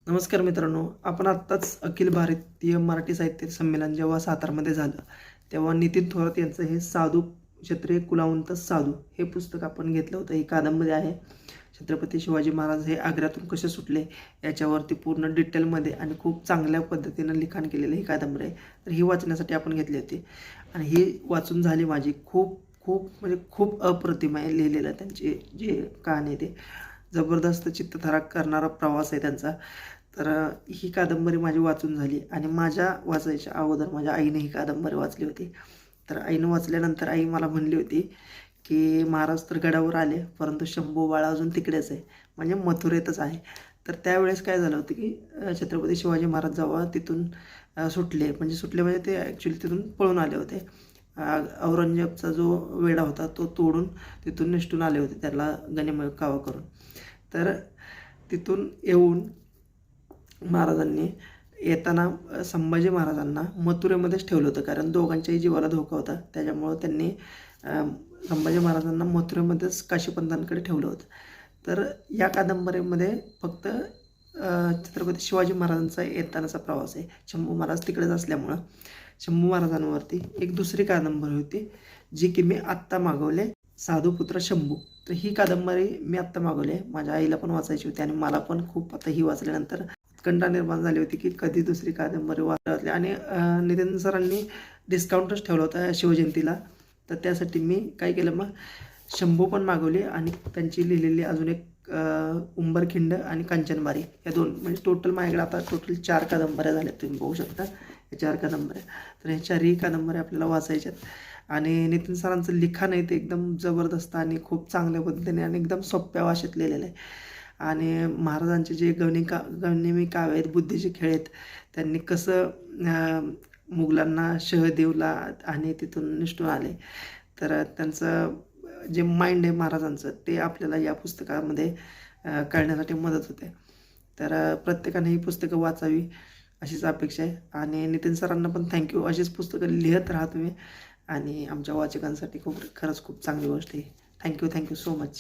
नमस्कार मित्रांनो, आपण आत्ताच अखिल भारतीय मराठी साहित्य संमेलन जेव्हा सातारमध्ये झालं, तेव्हा नितीन थोरात यांचं हे साधू क्षत्रिय कुलावंत साधू हे पुस्तक आपण घेतलं होतं. ही कादंबरी आहे. छत्रपती शिवाजी महाराज हे आग्र्यातून कसे सुटले याच्यावरती पूर्ण डिटेलमध्ये आणि खूप चांगल्या पद्धतीनं लिखाण केलेलं ही कादंबरी आहे. तर ही वाचण्यासाठी आपण घेतली होती आणि ही वाचून झाली माझी. खूप खूप म्हणजे खूप अप्रतिम आहे लिहिलेलं. त्यांची जे कहाणी आहे ते जबरदस्त चित्तथरारक करणारा प्रवास आहे त्यांचा. तर ही कादंबरी माझी वाचून झाली आणि माझ्या वाचायच्या अगोदर माझ्या आईने ही कादंबरी वाचली होती. तर आईनं वाचल्यानंतर आई मला म्हणली होती, की महाराज तर गडावर आले, परंतु शंभू बाळा अजून तिकडेच आहे, म्हणजे मथुरेतच आहे. तर त्यावेळेस काय झालं होतं, की छत्रपती शिवाजी महाराज जेव्हा तिथून सुटले म्हणजे ते ॲक्च्युली तिथून पळून आले होते. औरंगजेबचा जो वेढा होता तो तोडून तिथून निसटून आले होते, त्याला गनिमी कावा करून. तर तिथून येऊन महाराजांनी येताना संभाजी महाराजांना मथुरेमध्येच ठेवलं होतं, कारण दोघांच्याही जीवाला धोका होता. त्याच्यामुळं त्यांनी संभाजी महाराजांना मथुरेमध्येच काशीपंतांकडे ठेवलं होतं. तर या कादंबरीमध्ये फक्त छत्रपती शिवाजी महाराजांचा येतानाचा प्रवास आहे. शंभू महाराज तिकडेच असल्यामुळं शंभू महाराजांवरती एक दुसरी कादंबरी होती, जी की मी आत्ता मागवले, साधुपुत्र शंभू. तर ही कादंबरी मी आत्ता मागवली आहे. माझ्या आईला पण वाचायची होती आणि मला पण खूप आता ही वाचल्यानंतर उत्कंठा निर्माण झाली होती, की कधी दुसरी कादंबरी वाचली. आणि नितीन सरांनी डिस्काउंटच ठेवला होता शिवजयंतीला. तर त्यासाठी मी काय केलं, मग शंभू पण मागवली आणि त्यांची लिहिलेली अजून एक उंबरखिंड आणि कांचनबारी या दोन, म्हणजे टोटल माझ्याकडे आता टोटल 4 कादंबऱ्या झाल्या. तुम्ही बघू शकता या 4 कादंबऱ्या. तर ह्या 4ही कादंबऱ्या आपल्याला वाचायच्यात. आणि नितीन सरांचं लिखाण आहे ते एकदम जबरदस्त आणि खूप चांगल्या पद्धतीने आणि एकदम सोप्या भाषेत लिहिलेलं आहे. आणि महाराजांचे जे गनिमी काव्य आहेत, बुद्धीचे खेळ आहेत, त्यांनी कसं मुघलांना शह देवला आणि तिथून निसटून आले. तर त्यांचं जे माइंड आहे महाराजांचं, ते आपल्याला या पुस्तकामध्ये कळण्यासाठी मदत होते. तर प्रत्येकाने ही पुस्तकं वाचावी अशीच अपेक्षा आहे. आणि नितीन सरांना पण थँक्यू. अशीच पुस्तकं लिहत राहा तुम्ही आणि आमच्या वाचकांसाठी खरंच खूप चांगली गोष्ट आहे. Thank you so much.